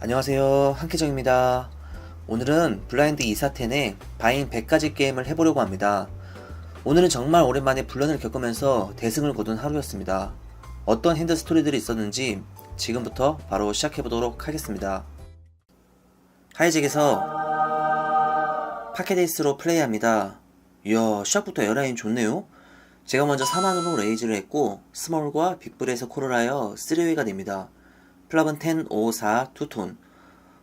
안녕하세요, 한케정입니다. 오늘은 블라인드 2사텐의 바잉 100가지 게임을 해보려고 합니다. 오늘은 정말 오랜만에 분란을 겪으면서 대승을 거둔 하루였습니다. 어떤 핸드 스토리들이 있었는지 지금부터 바로 시작해보도록 하겠습니다. 하이잭에서 파켓에이스로 플레이합니다. 이야, 시작부터 에어라인 좋네요. 제가 먼저 4만으로 레이즈를 했고 스몰과 빅블에서 콜을 하여 3웨이가 됩니다. 플랍은 10, 5, 4, 2톤.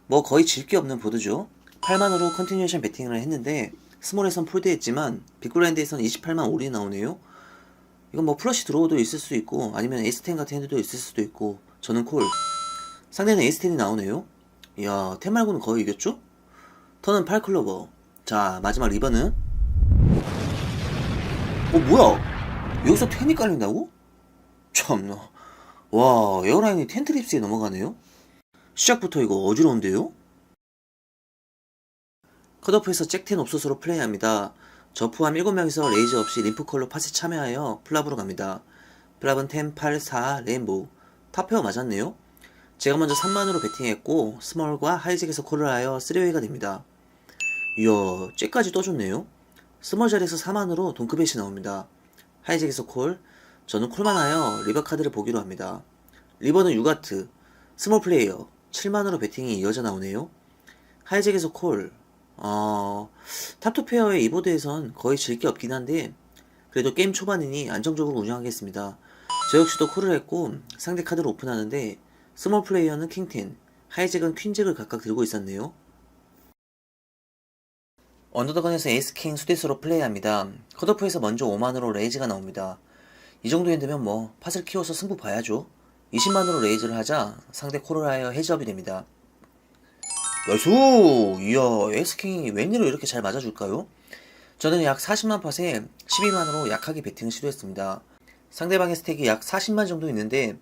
뭐 거의 질 게 없는 보드죠. 8만으로 컨티뉴에이션 배팅을 했는데 스몰에선 폴드했지만 빅블라인드에선 28만 올이 나오네요. 이건 뭐 플러시 드로우도 있을 수도 있고 아니면 에이스10 같은 핸드도 있을 수도 있고 저는 콜. 상대는 에이스10이 나오네요. 이야, 10 말고는 거의 이겼죠? 턴은 8클로버. 자, 마지막 리버는 뭐야? 여기서 10이 깔린다고? 참나. 와, 에어라인이 10 트립스에 넘어가네요. 시작부터 이거 어지러운데요? 컷오프에서 잭10 옵소스로 플레이합니다. 저 포함 7명이서 레이즈 없이 림프컬로 팟에 참여하여 플랍으로 갑니다. 플랍은 10, 8, 4, 레인보우. 탑페어 맞았네요. 제가 먼저 3만으로 배팅했고 스몰과 하이잭에서 콜을 하여 3웨이가 됩니다. 이야, 잭까지 떠줬네요. 스몰 자리에서 4만으로 동크벳이 나옵니다. 하이잭에서 콜. 저는 콜만 하여 리버 카드를 보기로 합니다. 리버는 유가트. 스몰 플레이어. 7만으로 배팅이 이어져 나오네요. 하이잭에서 콜. 탑2 페어의 이 보드에선 거의 질 게 없긴 한데 그래도 게임 초반이니 안정적으로 운영하겠습니다. 저 역시도 콜을 했고 상대 카드를 오픈하는데 스몰 플레이어는 킹10, 하이잭은 퀸잭을 각각 들고 있었네요. 언더더건에서 에이스킹 수대수로 플레이합니다. 컷오프에서 먼저 5만으로 레이즈가 나옵니다. 이 정도 핸드면 뭐 팟을 키워서 승부 봐야죠. 20만으로 레이즈를 하자 상대 콜을 하여 헤즈업이 됩니다. 나이스! 이야, 에이스킹이 웬일로 이렇게 잘 맞아줄까요? 저는 약 40만 팟에 12만으로 약하게 배팅을 시도했습니다. 상대방의 스택이 약 40만 정도 있는데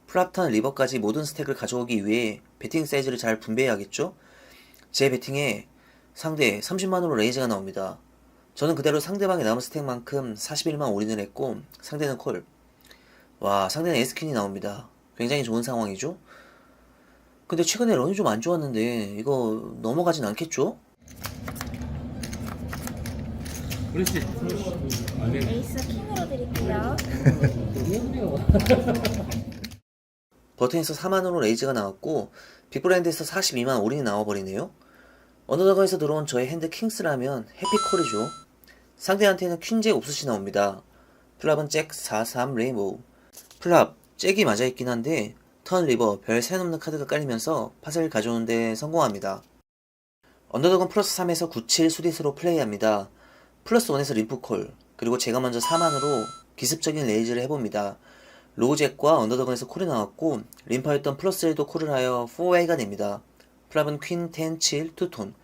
플랍턴 리버까지 모든 스택을 가져오기 위해 배팅 사이즈를 잘 분배해야겠죠? 제 배팅에 상대 30만으로 레이즈가 나옵니다. 저는 그대로 상대방의 남은 스택만큼 41만 올인을 했고 상대는 콜. 와, 상대는 에이스퀸이 나옵니다. 굉장히 좋은 상황이죠? 근데 최근에 런이 좀 안 좋았는데 이거 넘어가진 않겠죠? 그렇지. 에이스 킹으로 드릴게요. 버튼에서 4만으로 레이즈가 나왔고 빅블라인드에서 42만 올인이 나와버리네요. 언더더거에서 들어온 저의 핸드 킹스라면 해피콜이죠. 상대한테는 퀸잭 옵스시 나옵니다. 플랍은 잭 4, 3 레인보우. 플랍 잭이 맞아있긴 한데 턴 리버 별 3 넘는 카드가 깔리면서 팟을 가져오는데 성공합니다. 언더더건 플러스 3에서 9, 7 수디스로 플레이합니다. 플러스 1에서 림프콜, 그리고 제가 먼저 4만으로 기습적인 레이즈를 해봅니다. 로우잭과 언더더건에서 콜이 나왔고 림파였던 플러스 1도 콜을 하여 4웨이가 됩니다. 플랍은 퀸, 10, 7, 2톤.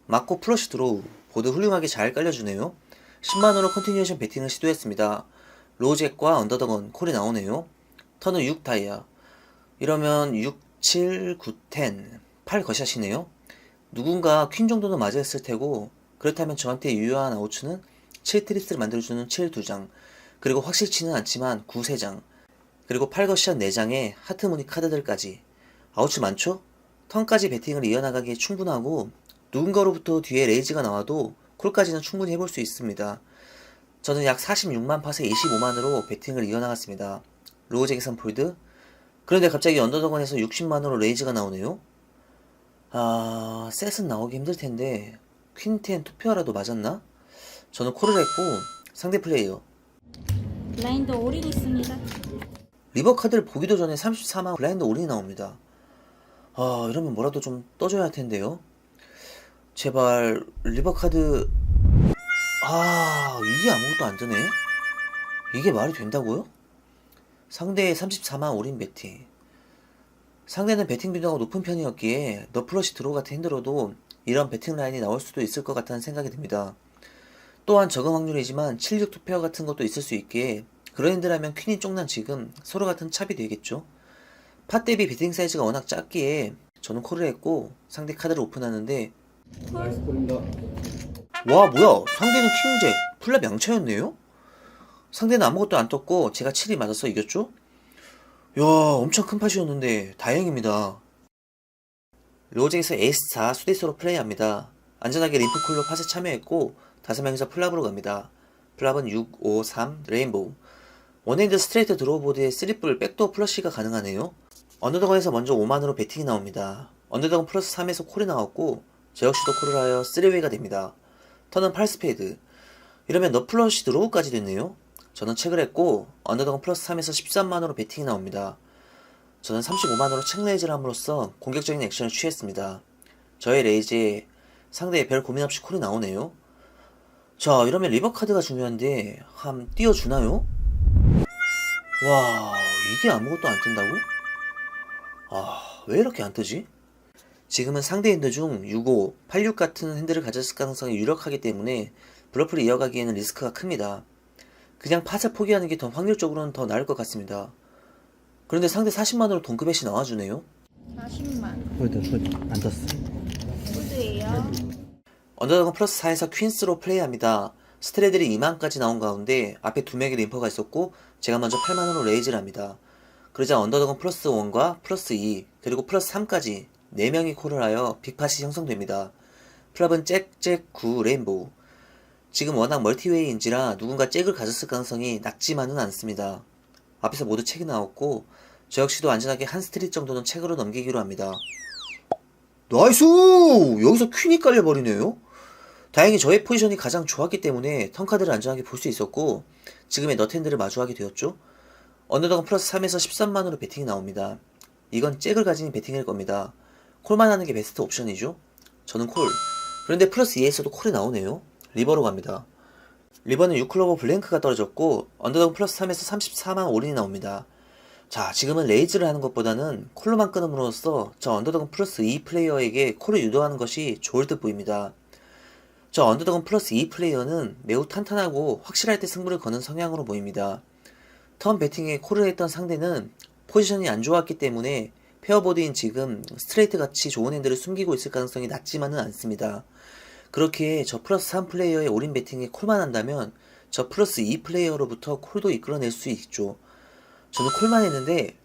맞고 플러시 드로우. 보드 훌륭하게 잘 깔려주네요. 10만으로 컨티뉴에이션 배팅을 시도했습니다. 로우잭과 언더더건 콜이 나오네요. 턴은 6 다이아. 이러면 6, 7, 9, 10. 8 거샷이네요. 누군가 퀸 정도는 맞았을 테고 그렇다면 저한테 유효한 아웃추는 7 트리스를 만들어주는 7 2장, 그리고 확실치는 않지만 9 3장, 그리고 8 거샷 4장에 하트무늬 카드들까지. 아웃추 많죠? 턴까지 배팅을 이어나가기에 충분하고 누군가로부터 뒤에 레이즈가 나와도 콜까지는 충분히 해볼 수 있습니다. 저는 약 46만 팟에 25만으로 배팅을 이어나갔습니다. 로우잭에선 폴드. 그런데 갑자기 언더더건에서 60만으로 레이즈가 나오네요. 셋은 나오기 힘들텐데 퀸10 투표라도 맞았나? 저는 콜을 했고 상대 플레이어 블라인드 올인 있습니다. 리버 카드를 보기도 전에 34만 블라인드 올인이 나옵니다. 이러면 뭐라도 좀 떠줘야 할 텐데요. 제발 리버 카드. 이게 아무것도 안 뜨네. 이게 말이 된다고요? 상대의 34만 올인 배팅. 상대는 배팅 빈도가 높은 편이었기에 너플러시 드로우 같은 핸들어도 이런 배팅 라인이 나올 수도 있을 것 같다는 생각이 듭니다. 또한 적은 확률이지만 7, 6 투페어 같은 것도 있을 수 있기에 그런 핸들하면 퀸이 쫑난 지금 서로 같은 찹이 되겠죠. 팟 대비 배팅 사이즈가 워낙 작기에 저는 콜을 했고 상대 카드를 오픈하는데 와, 뭐야, 상대는 킹잭 플랍 양차였네요? 상대는 아무것도 안 떴고 제가 7이 맞아서 이겼죠? 야, 엄청 큰 팟이었는데 다행입니다. 로직에서 에이스4 수디스로 플레이합니다. 안전하게 림프콜로 팟에 참여했고 5명이서 플랍으로 갑니다. 플랍은 6, 5, 3 레인보우. 원핸드 스트레이트 드로우보드에 3뿔 백도어 플러시가 가능하네요. 언더더건에서 먼저 5만으로 배팅이 나옵니다. 언더더건 플러스 3에서 콜이 나왔고 저 역시도 콜을 하여 3웨이가 됩니다. 턴은 8스페이드. 이러면 너 플러시 드로우까지 됐네요. 저는 체크를 했고 언더더건 플러스 3에서 13만으로 배팅이 나옵니다. 저는 35만으로 책 레이즈를 함으로써 공격적인 액션을 취했습니다. 저의 레이즈에 상대의 별 고민 없이 콜이 나오네요. 자, 이러면 리버 카드가 중요한데 띄워주나요? 와, 이게 아무것도 안 뜬다고? 왜 이렇게 안 뜨지? 지금은 상대 핸드 중 6, 5, 8, 6 같은 핸드를 가졌을 가능성이 유력하기 때문에 블러프를 이어가기에는 리스크가 큽니다. 그냥 팟을 포기하는 게 더 확률적으로는 더 나을 것 같습니다. 그런데 상대 40만으로 동급액이 나와주네요. 40만. 홀드 안 떴어. 홀드예요. 언더더건 플러스 4에서 퀸스로 플레이합니다. 스트레들이 2만까지 나온 가운데 앞에 2명의 림퍼가 있었고 제가 먼저 8만으로 레이즈를 합니다. 그러자 언더더건 플러스 1과 플러스 2 그리고 플러스 3까지 4명이 콜을 하여 빅팟이 형성됩니다. 플랍은 잭, 9 레인보우. 지금 워낙 멀티웨이인지라 누군가 잭을 가졌을 가능성이 낮지만은 않습니다. 앞에서 모두 책이 나왔고 저 역시도 안전하게 한 스트릿 정도는 책으로 넘기기로 합니다. 나이스! 여기서 퀸이 깔려버리네요. 다행히 저의 포지션이 가장 좋았기 때문에 턴카드를 안전하게 볼 수 있었고 지금의 너텐드를 마주하게 되었죠. 언더더건 플러스 3에서 13만으로 배팅이 나옵니다. 이건 잭을 가진 배팅일 겁니다. 콜만 하는 게 베스트 옵션이죠. 저는 콜. 그런데 플러스 2에서도 콜이 나오네요. 리버로 갑니다. 리버는 6클로버 블랭크가 떨어졌고 언더더건 플러스 3에서 34만 올인이 나옵니다. 자, 지금은 레이즈를 하는 것보다는 콜로만 끊음으로써 저 언더더건 플러스 2 플레이어에게 콜을 유도하는 것이 좋을 듯 보입니다. 저 언더더건 플러스 2 플레이어는 매우 탄탄하고 확실할 때 승부를 거는 성향으로 보입니다. 턴 배팅에 콜을 했던 상대는 포지션이 안 좋았기 때문에 페어보드인 지금 스트레이트 같이 좋은 핸들을 숨기고 있을 가능성이 낮지만은 않습니다. 그렇게 저 플러스 3 플레이어의 올인 배팅에 콜만 한다면 저 플러스 2 플레이어로부터 콜도 이끌어낼 수 있죠. 저는 콜만 했는데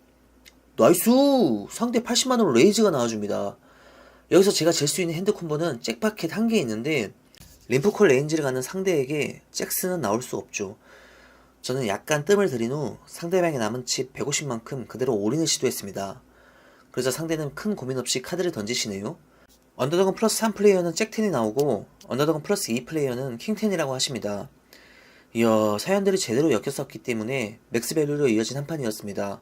나이스! 상대 80만으로 레이즈가 나와줍니다. 여기서 제가 잴 수 있는 핸드 콤보는 잭파켓 한 개 있는데 림프콜 레인지를 가는 상대에게 잭스는 나올 수 없죠. 저는 약간 뜸을 들인 후 상대방의 남은 칩 150만큼 그대로 올인을 시도했습니다. 그러자 상대는 큰 고민 없이 카드를 던지시네요. 언더더건 플러스 3 플레이어는 잭10이 나오고 언더더건 플러스 2 플레이어는 킹10이라고 하십니다. 이야, 사연들이 제대로 엮였었기 때문에 맥스밸류로 이어진 한 판이었습니다.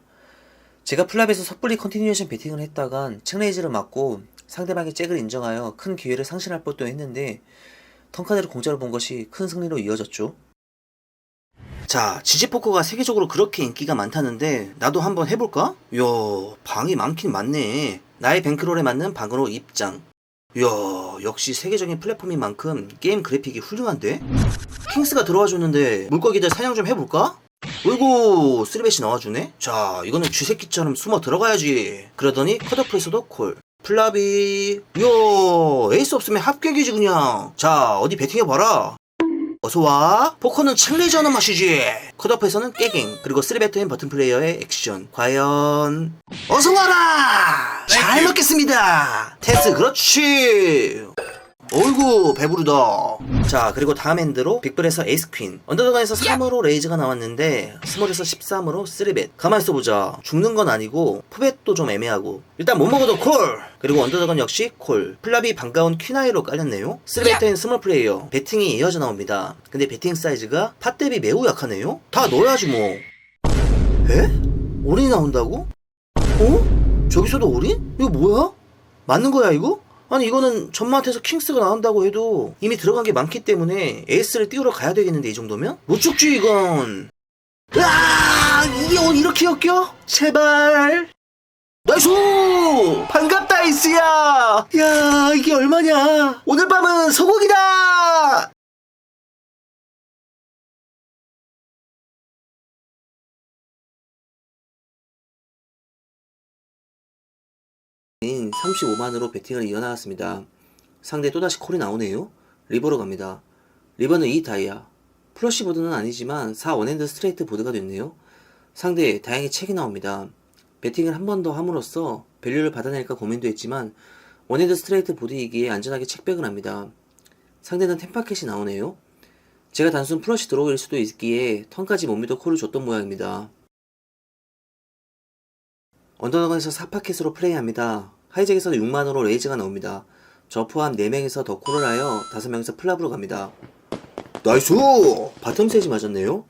제가 플랍에서 섣불리 컨티뉴에이션 배팅을 했다간 책레이즈를 맞고 상대방의 잭을 인정하여 큰 기회를 상실할 뻔도 했는데 턴카드를 공짜로 본 것이 큰 승리로 이어졌죠. 자, 지지포커가 세계적으로 그렇게 인기가 많다는데 나도 한번 해볼까? 이야, 방이 많긴 많네. 나의 뱅크롤에 맞는 방으로 입장. 이야, 역시 세계적인 플랫폼인 만큼 게임 그래픽이 훌륭한데? 킹스가 들어와줬는데 물고기들 사냥 좀 해볼까? 어이구, 쓰리벳이 나와주네? 자, 이거는 쥐새끼처럼 숨어 들어가야지. 그러더니 컷오프에서도 콜. 플라비. 이야, 에이스 없으면 합격이지 그냥. 자, 어디 배팅해봐라. 어서와. 포커는 책레이즈 하는 맛이지. 컷오프에서는 깨갱. 그리고 쓰리베터인 버튼 플레이어의 액션. 과연 어서와라. 잘 먹겠습니다. 테스, 그렇지. 어이구, 배부르다. 자, 그리고 다음 핸드로 빅블에서 에이스 퀸, 언더더건에서 3으로 레이즈가 나왔는데 스몰에서 13으로 3벳. 가만 있어보자. 죽는 건 아니고 푸벳도 좀 애매하고 일단 못 먹어도 콜. 그리고 언더더건 역시 콜. 플랍이 반가운 퀸아이로 깔렸네요. 3벳인 스몰 플레이어 배팅이 이어져 나옵니다. 근데 배팅 사이즈가 팟 대비 매우 약하네요. 다 넣어야지 뭐. 에? 올인이 나온다고? 어? 저기서도 올인? 이거 뭐야? 맞는 거야 이거? 아니 이거는 전마한테서 킹스가 나온다고 해도 이미 들어간 게 많기 때문에 에이스를 띄우러 가야 되겠는데 이 정도면? 못 죽지 이건. 으아, 이게 오늘 이렇게 엮여? 제발. 나이스! 반갑다 에이스야. 야, 이게 얼마냐? 오늘 밤은 소고기다. 인 35만으로 배팅을 이어나갔습니다. 상대 또다시 콜이 나오네요. 리버로 갑니다. 리버는 2 다이아. 플러시 보드는 아니지만 4 원핸드 스트레이트 보드가 됐네요. 상대에 다행히 책이 나옵니다. 배팅을 한 번 더 함으로써 밸류를 받아낼까 고민도 했지만 원핸드 스트레이트 보드이기에 안전하게 책백을 합니다. 상대는 템파켓이 나오네요. 제가 단순 플러시 드로우일 수도 있기에 턴까지 못 믿어 콜을 줬던 모양입니다. 언더덕에서 4파켓으로 플레이합니다. 하이잭에서 6만으로 레이즈가 나옵니다. 저 포함 4명이서 더 콜을 하여 5명이서 플랍으로 갑니다. 나이스! 바텀셋이 맞았네요.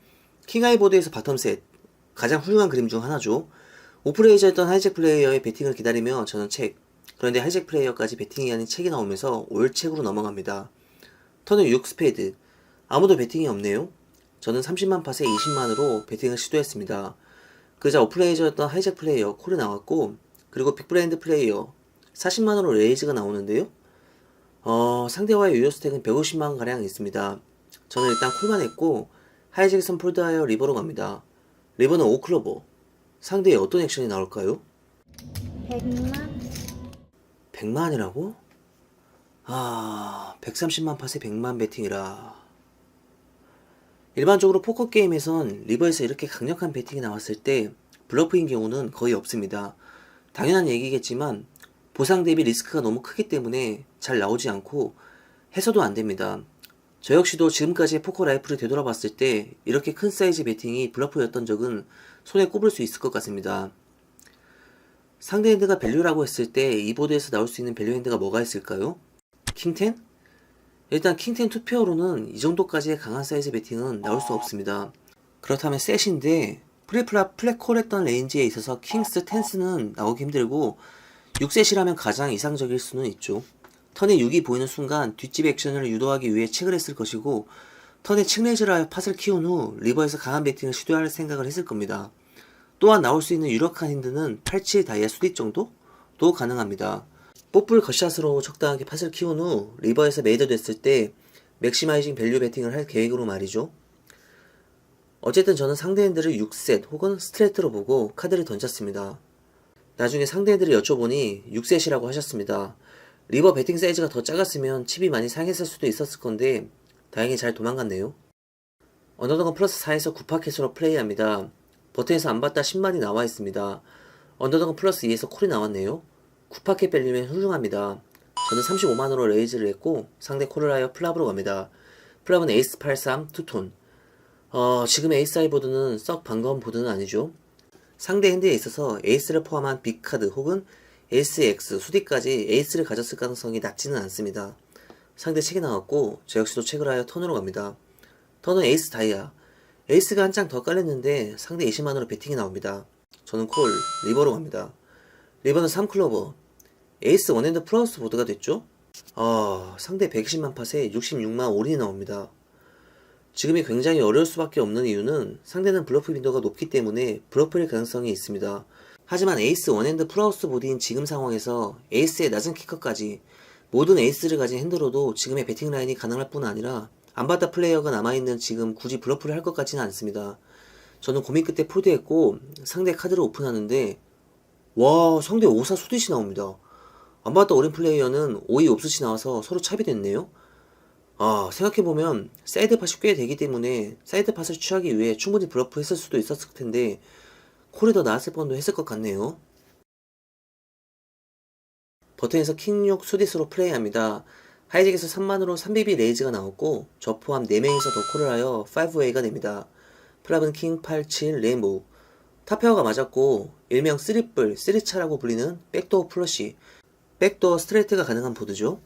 킹하이보드에서 바텀셋, 가장 훌륭한 그림 중 하나죠. 오프레이저였던 하이잭 플레이어의 배팅을 기다리며 저는 책, 그런데 하이잭 플레이어까지 배팅이 아닌 책이 나오면서 올책으로 넘어갑니다. 턴은 6스페이드, 아무도 배팅이 없네요. 저는 30만 팟에 20만으로 배팅을 시도했습니다. 그자 오프레이저였던 하이잭 플레이어 콜이 나왔고, 그리고 빅브랜드 플레이어 40만으로 레이즈가 나오는데요. 상대와의 유효 스택은 150만가량 있습니다. 저는 일단 콜만 했고 하이잭선 폴드하여 리버로 갑니다. 리버는 5클로버. 상대에 어떤 액션이 나올까요? 100만. 100만이라고? 130만 팟에 100만 배팅이라. 일반적으로 포커게임에선 리버에서 이렇게 강력한 배팅이 나왔을 때 블러프인 경우는 거의 없습니다. 당연한 얘기겠지만 보상 대비 리스크가 너무 크기 때문에 잘 나오지 않고 해서도 안됩니다. 저 역시도 지금까지의 포커 라이프를 되돌아봤을 때 이렇게 큰 사이즈 배팅이 블러프였던 적은 손에 꼽을 수 있을 것 같습니다. 상대 핸드가 밸류라고 했을 때 이 보드에서 나올 수 있는 밸류 핸드가 뭐가 있을까요? 킹10? 일단 킹10 투페어로는 이 정도까지의 강한 사이즈 배팅은 나올 수 없습니다. 그렇다면 셋인데 프리플랍 플랫콜 했던 레인지에 있어서 킹스 10스는 나오기 힘들고 6셋이라면 가장 이상적일 수는 있죠. 턴에 6이 보이는 순간 뒷집 액션을 유도하기 위해 책을 했을 것이고 턴에 칙레이즈를 하여 팟을 키운 후 리버에서 강한 배팅을 시도할 생각을 했을 겁니다. 또한 나올 수 있는 유력한 힌드는 87 다이아 수뒷 정도도 가능합니다. 뽀뿔 겉샷으로 적당하게 팟을 키운 후 리버에서 메이저 됐을 때 맥시마이징 밸류 배팅을 할 계획으로 말이죠. 어쨌든 저는 상대 핸드를 6셋 혹은 스트레이트로 보고 카드를 던졌습니다. 나중에 상대 핸드를 여쭤보니 6셋이라고 하셨습니다. 리버 배팅 사이즈가 더 작았으면 칩이 많이 상했을 수도 있었을 건데 다행히 잘 도망갔네요. 언더덕은 플러스 4에서 9파켓으로 플레이합니다. 버튼에서 안 받다 10만이 나와 있습니다. 언더덕은 플러스 2에서 콜이 나왔네요. 9파켓 밸류면 훌륭합니다. 저는 35만으로 레이즈를 했고 상대 콜을 하여 플랍으로 갑니다. 플랍은 에이스 83 투톤. 지금 에이스 하이 보드는 썩 반가운 보드는 아니죠. 상대 핸드에 있어서 에이스를 포함한 빅카드 혹은 에이스 X 수디까지 에이스를 가졌을 가능성이 낮지는 않습니다. 상대 책이 나왔고 저 역시도 책을 하여 턴으로 갑니다. 턴은 에이스 다이아. 에이스가 한 장 더 깔렸는데 상대 20만으로 배팅이 나옵니다. 저는 콜, 리버로 갑니다. 리버는 3클로버. 에이스 원핸드 플러스 보드가 됐죠? 상대 120만 팟에 66만 올인이 나옵니다. 지금이 굉장히 어려울 수밖에 없는 이유는 상대는 블러프 빈도가 높기 때문에 블러프일 가능성이 있습니다. 하지만 에이스 원핸드 플러스 보드인 지금 상황에서 에이스의 낮은 키커까지 모든 에이스를 가진 핸드로도 지금의 배팅 라인이 가능할 뿐 아니라 안바타 플레이어가 남아있는 지금 굳이 블러프를 할 것 같지는 않습니다. 저는 고민 끝에 폴드했고 상대 카드를 오픈하는데 와, 상대 5사 수듯이 나옵니다. 안바타 어린 플레이어는 5이 옵스이 나와서 서로 찹이 됐네요. 생각해보면 사이드 팟이 꽤 되기 때문에 사이드 팟을 취하기 위해 충분히 블러프 했을 수도 있었을 텐데 콜이 더 나았을 뻔도 했을 것 같네요. 버튼에서 킹6 수디스로 플레이합니다. 하이잭에서 3만으로 3BB 레이즈가 나왔고 저 포함 4명이서 더 콜을 하여 5웨이가 됩니다. 플랍은 킹 87 레인보우. 탑페어가 맞았고 일명 3뿔, 3차라고 불리는 백도어 플러시, 백도어 스트레이트가 가능한 보드죠.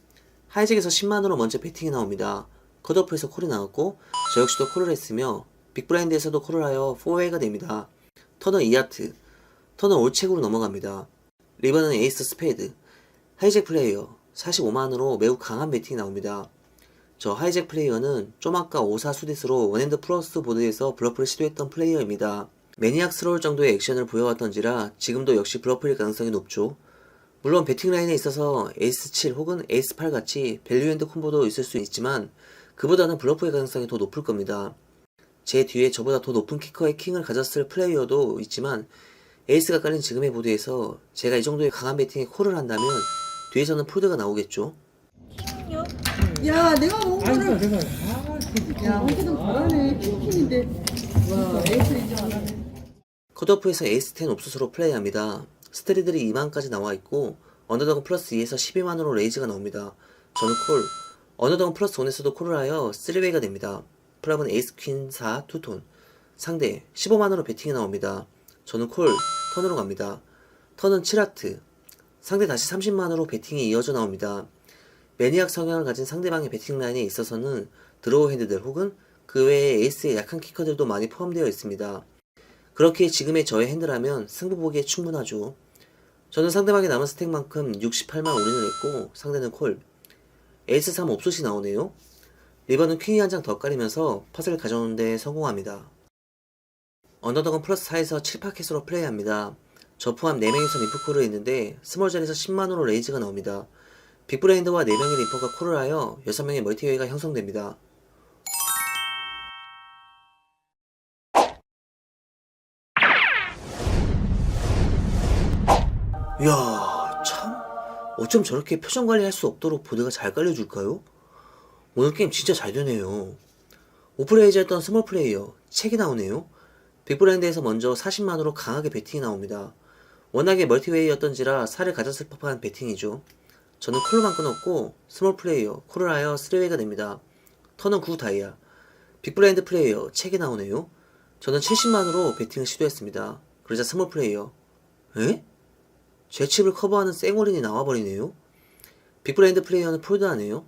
하이잭에서 10만으로 먼저 배팅이 나옵니다. 컷오프에서 콜이 나왔고 저 역시도 콜을 했으며 빅브라인드에서도 콜을 하여 4웨이가 됩니다. 턴은 2하트, 턴은 올책으로 넘어갑니다. 리버는 에이스 스페이드. 하이잭 플레이어 45만으로 매우 강한 배팅이 나옵니다. 저 하이잭 플레이어는 좀 아까 5사 수디스로 원핸드 플러스 보드에서 블러프를 시도했던 플레이어입니다. 매니악스러울 정도의 액션을 보여왔던지라 지금도 역시 블러프일 가능성이 높죠. 물론 배팅 라인에 있어서 에이스 7 혹은 에이스 8 같이 밸류핸드 콤보도 있을 수 있지만 그보다는 블러프의 가능성이 더 높을 겁니다. 제 뒤에 저보다 더 높은 키커의 킹을 가졌을 플레이어도 있지만 에이스가 깔린 지금의 보드에서 제가 이 정도의 강한 배팅에 콜을 한다면 뒤에서는 폴드가 나오겠죠. 킹6. 야, 내가 먹은 아이고 거를. 내가 야, 홍기동 잘하네. 킹킹인데. 와, 에이스 인정 안 하네. 컷오프에서 에이스 10 옵수스로 플레이합니다. 스테리들이 2만까지 나와있고 언더더건 플러스 2에서 12만으로 레이즈가 나옵니다. 저는 콜. 언더더건 플러스 1에서도 콜을 하여 3웨이가 됩니다. 플랍은 에이스 퀸 4 투톤. 상대 15만으로 배팅이 나옵니다. 저는 콜. 턴으로 갑니다. 턴은 7하트. 상대 다시 30만으로 배팅이 이어져 나옵니다. 매니악 성향을 가진 상대방의 배팅 라인에 있어서는 드로우 핸드들 혹은 그 외에 에이스의 약한 키커들도 많이 포함되어 있습니다. 그렇게 지금의 저의 핸드라면 승부 보기에 충분하죠. 저는 상대방의 남은 스택만큼 68만 올인을 했고 상대는 콜. 에이스 3 옵솥이 나오네요. 리버는 퀸이 한 장 더 깔리면서 팟을 가져오는데 성공합니다. 언더덕은 플러스 4에서 7파켓으로 플레이합니다. 저 포함 4명이서 리프콜을 했는데 스몰 자리에서 10만으로 레이즈가 나옵니다. 빅브레인드와 4명의 리퍼가 콜을 하여 6명의 멀티웨이가 형성됩니다. 이야, 참 어쩜 저렇게 표정 관리할 수 없도록 보드가 잘 깔려줄까요? 오늘 게임 진짜 잘 되네요. 오프레이즈 했던 스몰 플레이어 책이 나오네요. 빅브랜드에서 먼저 40만으로 강하게 배팅이 나옵니다. 워낙에 멀티웨이였던지라 살을 가졌을 법한 배팅이죠. 저는 콜로만 끊었고 스몰 플레이어 콜을 하여 3웨이가 됩니다. 턴은 9 다이아. 빅브랜드 플레이어 책이 나오네요. 저는 70만으로 배팅을 시도했습니다. 그러자 스몰 플레이어 에? 제 칩을 커버하는 쌩올인이 나와버리네요. 빅브랜드 플레이어는 폴드하네요.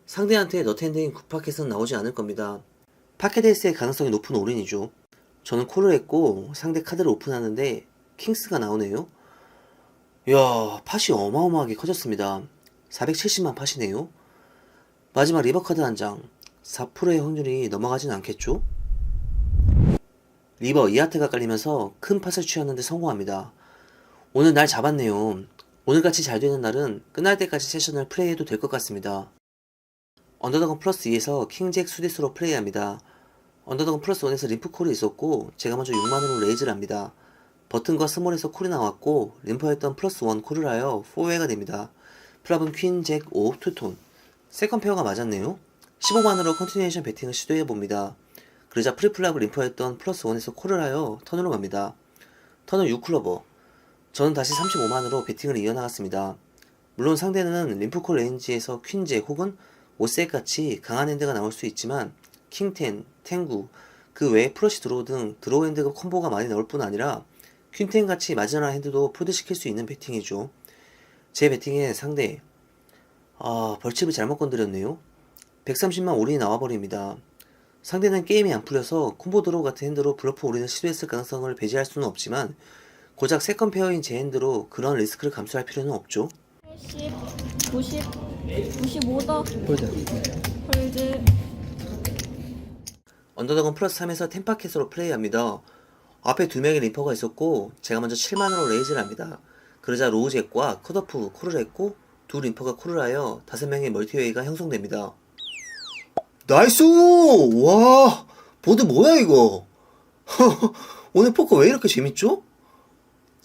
상대한테 너텐드인 9파켓은 나오지 않을 겁니다. 파켓 에이스의 가능성이 높은 올인이죠. 저는 콜을 했고 상대 카드를 오픈하는데 킹스가 나오네요. 이야, 팟이 어마어마하게 커졌습니다. 470만 팟이네요. 마지막 리버 카드 한 장. 4%의 확률이 넘어가진 않겠죠? 리버 2하트가 깔리면서 큰 팟을 취하는데 성공합니다. 오늘 날 잡았네요. 오늘같이 잘 되는 날은 끝날 때까지 세션을 플레이해도 될 것 같습니다. 언더더건 플러스 2에서 킹잭 수디스로 플레이합니다. 언더더건 플러스 1에서 림프콜이 있었고 제가 먼저 6만으로 레이즈를 합니다. 버튼과 스몰에서 콜이 나왔고 림퍼였던 플러스 1 콜을 하여 4웨이가 됩니다. 플랍은 퀸, 잭, 5, 투톤. 세컨 페어가 맞았네요. 15만으로 컨티뉴에이션 배팅을 시도해봅니다. 그러자 프리플랍을 림퍼였던 플러스 1에서 콜을 하여 턴으로 갑니다. 턴은 6클러버. 저는 다시 35만으로 배팅을 이어나갔습니다. 물론 상대는 림프콜 레인지에서 퀸잭 혹은 5셋같이 강한 핸드가 나올 수 있지만 킹10, 탱구, 그 외에 프러시 드로우 등 드로우 핸드가 콤보가 많이 나올 뿐 아니라 퀸10같이 마지막한 핸드도 폴드시킬 수 있는 배팅이죠. 제 배팅에 상대 벌칙을 잘못 건드렸네요. 130만 올인이 나와버립니다. 상대는 게임이 안 풀려서 콤보 드로우 같은 핸드로 블러프 올인을 시도했을 가능성을 배제할 수는 없지만 고작 세컨 페어인 제 핸드로 그런 리스크를 감수할 필요는 없죠. 80, 90, 95더 폴드. 언더덕은 플러스 3에서 템파켓으로 플레이합니다. 앞에 2명의 리퍼가 있었고 제가 먼저 7만으로 레이즈를 합니다. 그러자 로우잭과 컷오프 콜을 했고 두 림퍼가 콜을 하여 5명의 멀티웨이가 형성됩니다. 나이스! 와, 보드 뭐야 이거? 오늘 포커 왜 이렇게 재밌죠?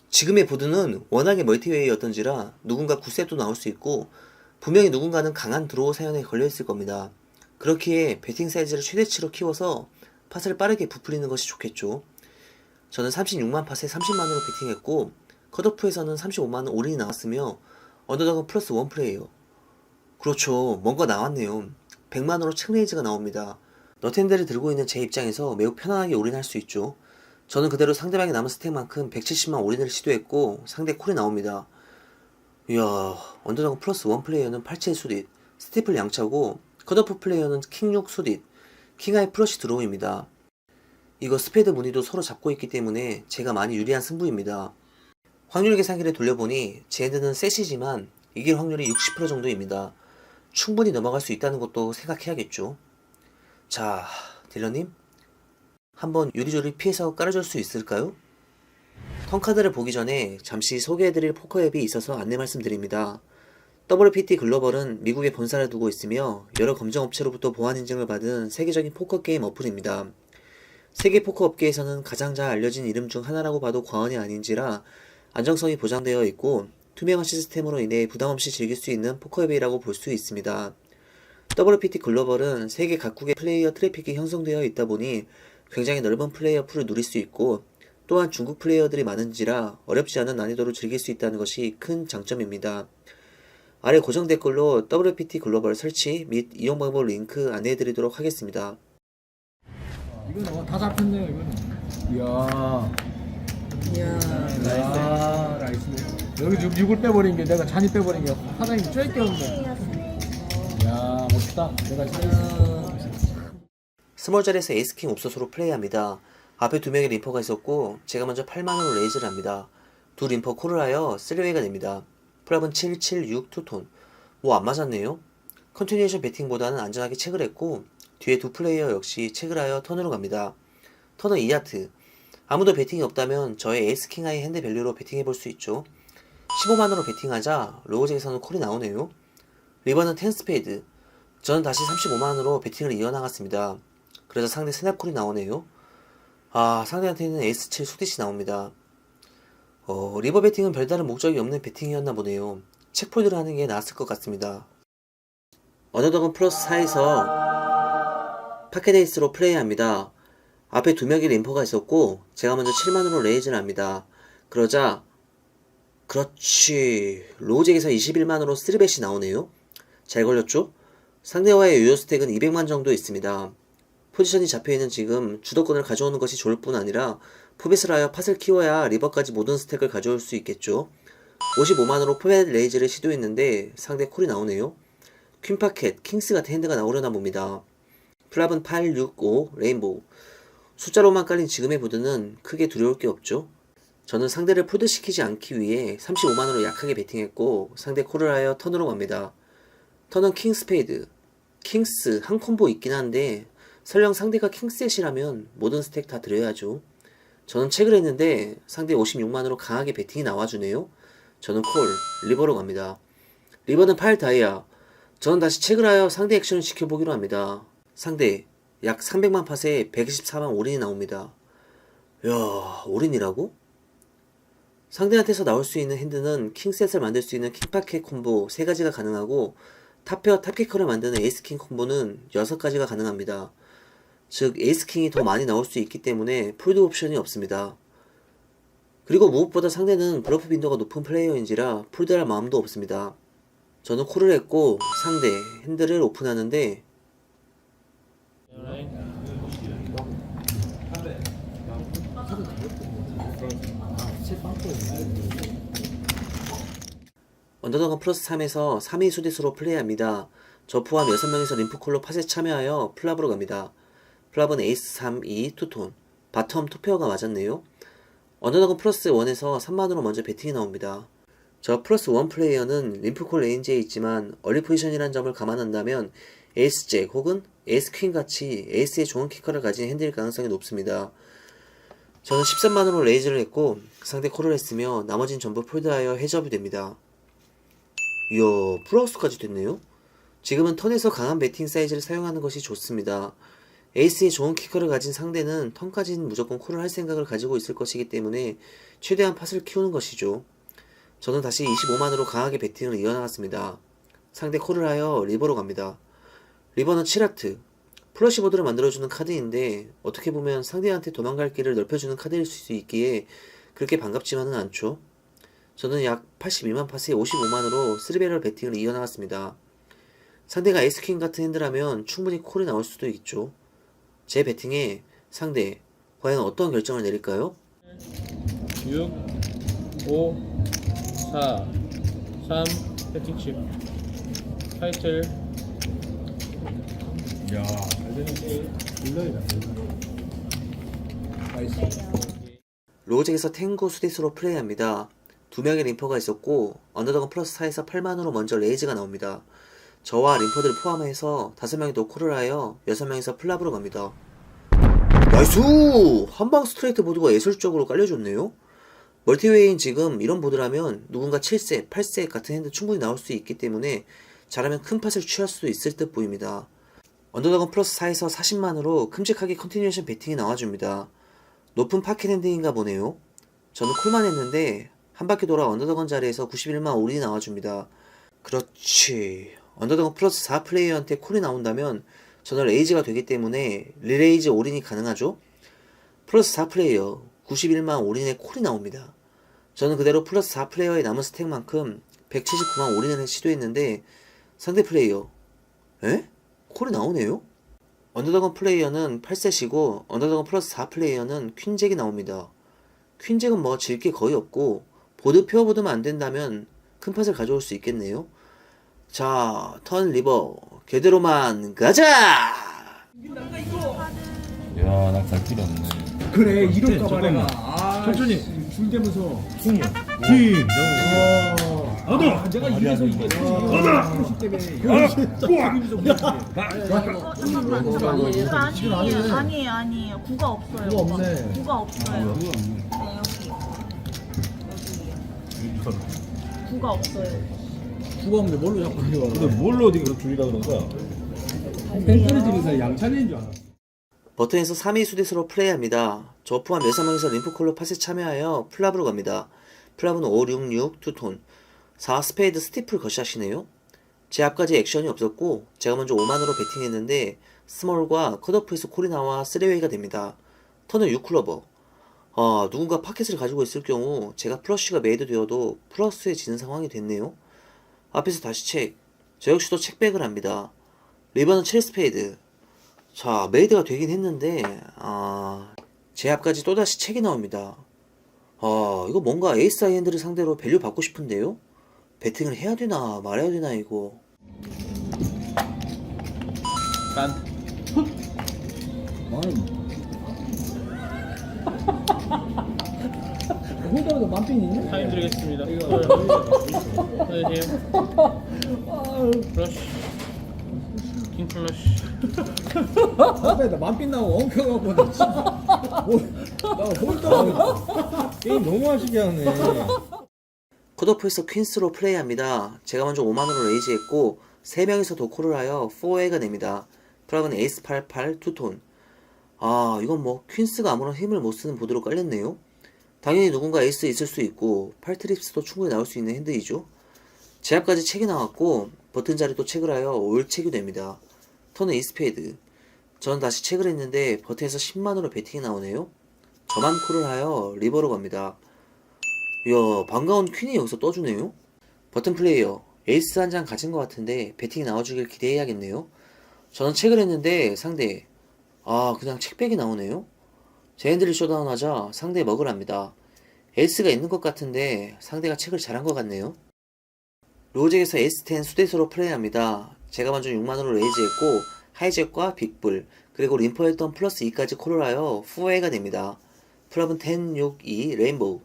지금의 보드는 워낙에 멀티웨이였던지라 누군가 9셋도 나올 수 있고 분명히 누군가는 강한 드로우 사연에 걸려있을 겁니다. 그렇기에 배팅 사이즈를 최대치로 키워서 팟을 빠르게 부풀리는 것이 좋겠죠. 저는 36만 팟에 30만으로 배팅했고 컷오프에서는 35만원 올인이 나왔으며 언더덕은 플러스 1 플레이어. 그렇죠, 뭔가 나왔네요. 100만원으로 책레이즈가 나옵니다. 너텐드를 들고 있는 제 입장에서 매우 편안하게 올인할 수 있죠. 저는 그대로 상대방이 남은 스택만큼 170만 올인을 시도했고 상대 콜이 나옵니다. 이야, 언더덕은 플러스 1 플레이어는 87 수릿, 스티플 양차고 컷오프 플레이어는 킹6 수릿, 킹하이 플러시 드로우입니다. 이거 스페드 무늬도 서로 잡고 있기 때문에 제가 많이 유리한 승부입니다. 확률 계산기를 돌려보니 제 핸드는 셋이지만 이길 확률이 60% 정도입니다. 충분히 넘어갈 수 있다는 것도 생각해야겠죠. 자, 딜러님, 한번 요리조리 피해서 깔아줄 수 있을까요? 턴카드를 보기 전에 잠시 소개해드릴 포커 앱이 있어서 안내 말씀드립니다. WPT 글로벌은 미국에 본사를 두고 있으며 여러 검정업체로부터 보안 인증을 받은 세계적인 포커 게임 어플입니다. 세계 포커 업계에서는 가장 잘 알려진 이름 중 하나라고 봐도 과언이 아닌지라 안정성이 보장되어 있고 투명한 시스템으로 인해 부담없이 즐길 수 있는 포커 앱이라고 볼 수 있습니다. WPT 글로벌은 세계 각국의 플레이어 트래픽이 형성되어 있다 보니 굉장히 넓은 플레이어 풀을 누릴 수 있고 또한 중국 플레이어들이 많은지라 어렵지 않은 난이도로 즐길 수 있다는 것이 큰 장점입니다. 아래 고정 댓글로 WPT 글로벌 설치 및 이용 방법 링크 안내해드리도록 하겠습니다. 이건 다 잡혔네요. 이거는. 이야. 이야. 아, 나이스네. 여기 지금 6을 빼버린 게 내가 잔이 빼버린 게 사장님이 쫄게 없네. 이야, 멋있다. 내가 잘했어. 스몰 자리에서 에이스킹 옵소스로 플레이합니다. 앞에 두 명의 림퍼가 있었고 제가 먼저 8만으로 레이즈를 합니다. 두 림퍼 콜을 하여 3웨이가 됩니다. 풀업은 7, 7, 6 투톤. 뭐 안 맞았네요. 컨티뉴에이션 배팅보다는 안전하게 체크를 했고 뒤에 두 플레이어 역시 체크를 하여 턴으로 갑니다. 턴은 2하트. 아무도 배팅이 없다면 저의 에이스킹 하이 핸드 밸류로 배팅해볼 수 있죠. 15만으로 배팅하자 로우잭에서는 콜이 나오네요. 리버는 10 스페이드. 저는 다시 35만으로 배팅을 이어나갔습니다. 그래서 상대 스냅콜이 나오네요. 아, 상대한테는 에이스 7 수디시 나옵니다. 리버 배팅은 별다른 목적이 없는 배팅이었나 보네요. 책폴드를 하는 게 나았을 것 같습니다. 어느덧은 플러스 4에서 파켓에이스로 플레이합니다. 앞에 두 명의 림퍼가 있었고 제가 먼저 7만으로 레이즈를 합니다. 그러자 그렇지, 로우잭에서 21만으로 3벳이 나오네요. 잘 걸렸죠? 상대와의 유효 스택은 200만 정도 있습니다. 포지션이 잡혀있는 지금 주도권을 가져오는 것이 좋을 뿐 아니라 포벳을 하여 팟을 키워야 리버까지 모든 스택을 가져올 수 있겠죠. 55만으로 포벳 레이즈를 시도했는데 상대 콜이 나오네요. 퀸파켓, 킹스 같은 핸드가 나오려나 봅니다. 플랍은 8, 6, 5, 레인보우. 숫자로만 깔린 지금의 보드는 크게 두려울 게 없죠. 저는 상대를 폴드시키지 않기 위해 35만으로 약하게 배팅했고 상대 콜을 하여 턴으로 갑니다. 턴은 킹 스페이드. 킹스 한 콤보 있긴 한데 설령 상대가 킹셋이라면 모든 스택 다 드려야죠. 저는 체크를 했는데 상대 56만으로 강하게 배팅이 나와주네요. 저는 콜, 리버로 갑니다. 리버는 8 다이아. 저는 다시 체크를 하여 상대 액션을 지켜보기로 합니다. 상대 약 300만 팟에 124만 올인이 나옵니다. 이야, 올인이라고? 상대한테서 나올 수 있는 핸드는 킹셋을 만들 수 있는 킹파켓 콤보 3가지가 가능하고 탑페어 탑키커를 만드는 에이스킹 콤보는 6가지가 가능합니다. 즉 에이스킹이 더 많이 나올 수 있기 때문에 폴드 옵션이 없습니다. 그리고 무엇보다 상대는 블러프 빈도가 높은 플레이어인지라 폴드할 마음도 없습니다. 저는 콜을 했고 상대 핸드를 오픈하는데 언더덕은 플러스 3에서 3위 수디스로 플레이합니다. 저 포함 6명이서 림프콜로 팟에 참여하여 플랍으로 갑니다. 플랍은 에이스 3, 2, 투톤. 바텀 투페어가 맞았네요. 언더덕은 플러스 1에서 3만으로 먼저 배팅이 나옵니다. 저 플러스 1 플레이어는 림프콜 레인지에 있지만 얼리 포지션이라는 점을 감안한다면 에이스 잭 혹은 에이스 퀸 같이 에이스의 좋은 키커를 가진 핸드일 가능성이 높습니다. 저는 13만으로 레이즈를 했고 상대 콜을 했으며 나머진 전부 폴드하여 해저이 됩니다. 이야, 풀하우스까지 됐네요. 지금은 턴에서 강한 배팅 사이즈를 사용하는 것이 좋습니다. 에이스의 좋은 키커를 가진 상대는 턴까지는 무조건 콜을 할 생각을 가지고 있을 것이기 때문에 최대한 팟을 키우는 것이죠. 저는 다시 25만으로 강하게 배팅을 이어나갔습니다. 상대 콜을 하여 리버로 갑니다. 리버는 7하트. 플러시보드를 만들어주는 카드인데 어떻게 보면 상대한테 도망갈 길을 넓혀주는 카드일 수 있기에 그렇게 반갑지만은 않죠. 저는 약 82만 팟에 55만으로 3배럴 배팅을 이어나갔습니다. 상대가 에이스킹 같은 핸드라면 충분히 콜이 나올 수도 있죠. 제 배팅에 상대 과연 어떤 결정을 내릴까요? 6, 5, 4, 3, 배팅칩. 타이틀. 이야, 잘 되는데. 블러이다. 나이스. 로우잭에서 탱고 수디스로 플레이합니다. 두 명의 림퍼가 있었고 언더덕은 플러스 4에서 8만으로 먼저 레이즈가 나옵니다. 저와 림퍼들을 포함해서 5명이 노콜을 하여 6명이서 플랍으로 갑니다. 나이스! 한방 스트레이트 보드가 예술적으로 깔려줬네요. 멀티웨이인 지금 이런 보드라면 누군가 7셋, 8셋 같은 핸드 충분히 나올 수 있기 때문에 잘하면 큰 팟을 취할 수도 있을 듯 보입니다. 언더덕은 플러스 4에서 40만으로 큼직하게 컨티뉴에이션 배팅이 나와줍니다. 높은 파켓 핸딩인가 보네요. 저는 콜만 했는데 한 바퀴 돌아 언더덕은 자리에서 91만 올인이 나와줍니다. 그렇지. 언더덕은 플러스 4 플레이어한테 콜이 나온다면 저는 레이즈가 되기 때문에 리레이즈 올인이 가능하죠. 플러스 4 플레이어 91만 올인의 콜이 나옵니다. 저는 그대로 플러스 4 플레이어의 남은 스택만큼 179만 올인을 시도했는데 상대 플레이어 에? 콜이 나오네요? 언더더건 플레이어는 8셋이고 언더더건 플러스 4 플레이어는 퀸잭이 나옵니다. 퀸잭은 뭐 질 게 거의 없고 보드 페어보드만 안된다면 큰 팟을 가져올 수 있겠네요. 자, 턴 리버 걔대로만 가자! 야, 나 갈 길이 없네. 그래 이럴까 봐 잠깐만. 내가. 아, 천천히. 줄대면서. 승우. 팀. 내가 이래서 이게. 아니에요. 구가 없어요. 구가 없네. 구가 없어요. 네, 여기. 구가 없어요. 구가 없는데 뭘로 자꾸 이래 근데 뭘로 네가 줄이라 그런 거야? 팬소리 지르면서 양찬이인 줄 알아. 버튼에서 3위 수대수로 플레이합니다. 저 포함 6명에서 림프콜로 팟에 참여하여 플랍으로 갑니다. 플랍은 5, 6, 6, 투톤 4 스페이드 스티플 거시하시네요. 제 앞까지 액션이 없었고 제가 먼저 5만으로 베팅했는데 스몰과 컷오프에서 콜이 나와 3웨이가 됩니다. 턴은 6클러버. 누군가 파켓을 가지고 있을 경우 제가 플러쉬가 메이드 되어도 플러스에 지는 상황이 됐네요. 앞에서 다시 책. 저 역시도 책백을 합니다. 리버는 7 스페이드. 자, 메이드가 되긴 했는데 제 앞까지 또다시 책이 나옵니다. 이거 뭔가 에이스 하이핸드를 상대로 밸류 받고 싶은데요? 배팅을 해야 되나 말아야 되나 이거. 깐. 혼자서 만핀 있냐? 타임 드리겠습니다. 플러시. 킹 플러시. 앞에 나 만핀 나오고 엉켜갖고 나 진짜 나 홀더 게임 너무 하시게 하네. 컷오프에서 퀸스로 플레이합니다. 제가 먼저 5만으로 레이즈했고 3명이서 도코를 하여 4웨이가 됩니다. 플랍은 에이스 88 투톤. 이건 뭐 퀸스가 아무런 힘을 못쓰는 보드로 깔렸네요. 당연히 누군가 에이스 있을 수 있고 8트립스도 충분히 나올 수 있는 핸드이죠. 제 앞까지 책이 나왔고 버튼 자리도 책을 하여 올 책이 됩니다. 턴은 2스페이드. 저는 다시 책을 했는데 버튼에서 10만으로 배팅이 나오네요. 저만 콜을 하여 리버로 갑니다. 이야, 반가운 퀸이 여기서 떠주네요. 버튼 플레이어 에이스 한 장 가진 것 같은데 배팅이 나와주길 기대해야겠네요. 저는 책을 했는데 상대 그냥 책백이 나오네요. 제 핸들을 쇼다운 하자 상대의 먹을 합니다. 에이스가 있는 것 같은데 상대가 책을 잘한 것 같네요. 로잭에서 에이스10 수대수로 플레이합니다. 제가 먼저 6만으로 레이즈했고 하이잭과 빅불 그리고 림퍼했던 플러스 2까지 콜을 하여 후웨이가 됩니다. 플랍은 10, 6, 2 레인보우.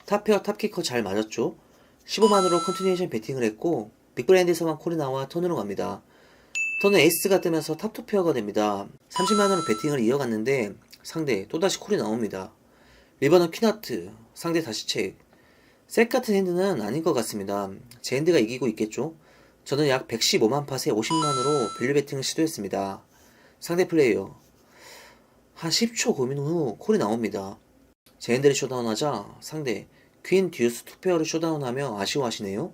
탑페어 탑키커 잘 맞았죠. 15만으로 컨티뉴에이션 배팅을 했고 빅브랜드에서만 콜이 나와 턴으로 갑니다. 턴은 에이스가 뜨면서 탑2 페어가 됩니다. 30만으로 배팅을 이어갔는데 상대 또다시 콜이 나옵니다. 리버는 퀸하트, 상대 다시 책. 셋 같은 핸드는 아닌 것 같습니다. 제 핸드가 이기고 있겠죠. 저는 약 115만 팟에 50만으로 밸류 배팅을 시도했습니다. 상대 플레이어 한 10초 고민 후 콜이 나옵니다. 제 핸드를 쇼다운하자 상대 퀸 듀스 투페어를 쇼다운하며 아쉬워하시네요.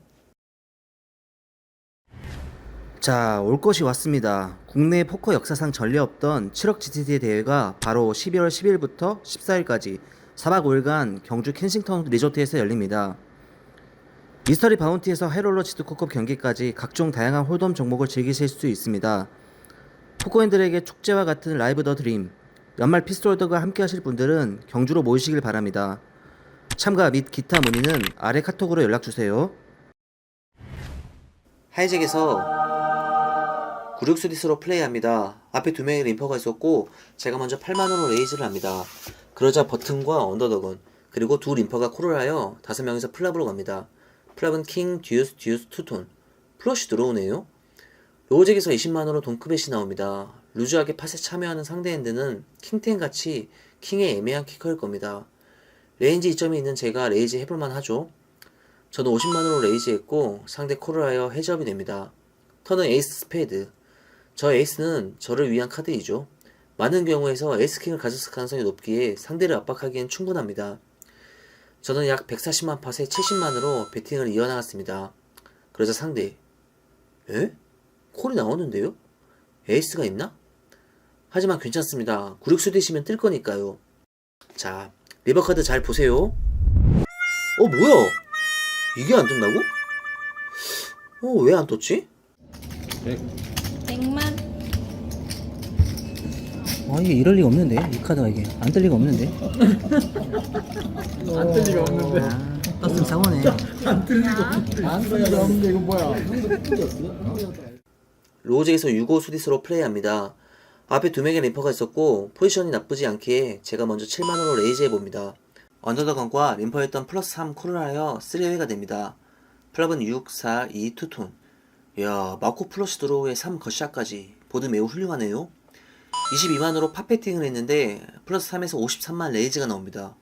자, 올 것이 왔습니다. 국내 포커 역사상 전례 없던 7억 GTD 대회가 바로 12월 10일부터 14일까지 4박 5일간 경주 켄싱턴 리조트에서 열립니다. 미스터리 바운티에서 하이롤러 지드코컵 경기까지 각종 다양한 홀덤 종목을 즐기실 수 있습니다. 포커인들에게 축제와 같은 라이브 더 드림, 연말 피스톨더가 함께 하실 분들은 경주로 모이시길 바랍니다. 참가 및 기타 문의는 아래 카톡으로 연락주세요. 하이잭에서 96수디스로 플레이합니다. 앞에 2명의 림퍼가 있었고 제가 먼저 8만원으로 레이즈를 합니다. 그러자 버튼과 언더더건 그리고 2 림퍼가 콜을 하여 5명이서 플랍으로 갑니다. 플랍은 킹, 듀스, 투톤. 플러시 들어오네요. 로잭에서 20만원으로 동크벳이 나옵니다. 루즈하게 팟에 참여하는 상대 핸드는 킹10 같이 킹의 애매한 키커일 겁니다. 레인지 이점이 있는 제가 레이즈 해볼만 하죠. 저는 50만원으로 레이즈했고 상대 콜을 하여 헤즈업이 됩니다. 턴은 에이스 스페이드. 저 에이스는 저를 위한 카드이죠. 많은 경우에서 에이스킹을 가졌을 가능성이 높기에 상대를 압박하기엔 충분합니다. 저는 약 140만 팟에 70만으로 배팅을 이어나갔습니다. 그러자 상대 콜이 나오는데요? 에이스가 있나? 하지만 괜찮습니다. 96수 되시면 뜰 거니까요. 자, 리버카드 잘 보세요. 뭐야? 이게 안 뜬다고? 왜 안 떴지? 100만. 이게 이럴 리가 없는데 이 카드가 이게 안 뜰 리가 없는데. 안 뜰 리가 없는데. 떴으면 사고네. 안 뜰 리가 없는데 이거 뭐야? 로직에서 6호 수디스로 플레이합니다. 앞에 2명의 림퍼가 있었고 포지션이 나쁘지 않기에 제가 먼저 7만으로 레이즈해봅니다. 언더더건과 림퍼였던 플러스 3 콜을 하여 3웨이가 됩니다. 플랍은 6, 4, 2, 투톤. 이야, 마코 플러시 드로우에 3 겉샷까지 보드 매우 훌륭하네요. 22만으로 팝배팅을 했는데 플러스 3에서 53만 레이즈가 나옵니다.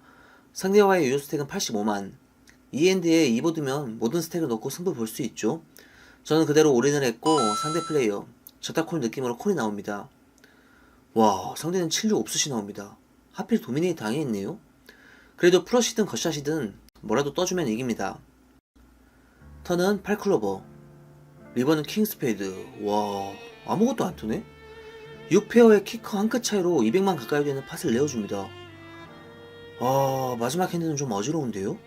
상대와의 유효 스택은 85만. 2엔드에 2보드면 모든 스택을 넣고 승부 볼 수 있죠. 저는 그대로 올인을 했고 상대 플레이어 저타콜 느낌으로 콜이 나옵니다. 와, 상대는 7류 옵스시 나옵니다. 하필 도미네이트 당해있네요. 그래도 플러시든 겉샷이든 뭐라도 떠주면 이깁니다. 턴은 8클로버, 리버는 킹스페이드. 와, 아무것도 안 뜨네? 6페어의 키커 한 끗 차이로 200만 가까이 되는 팟을 내어줍니다. 마지막 핸드는 좀 어지러운데요?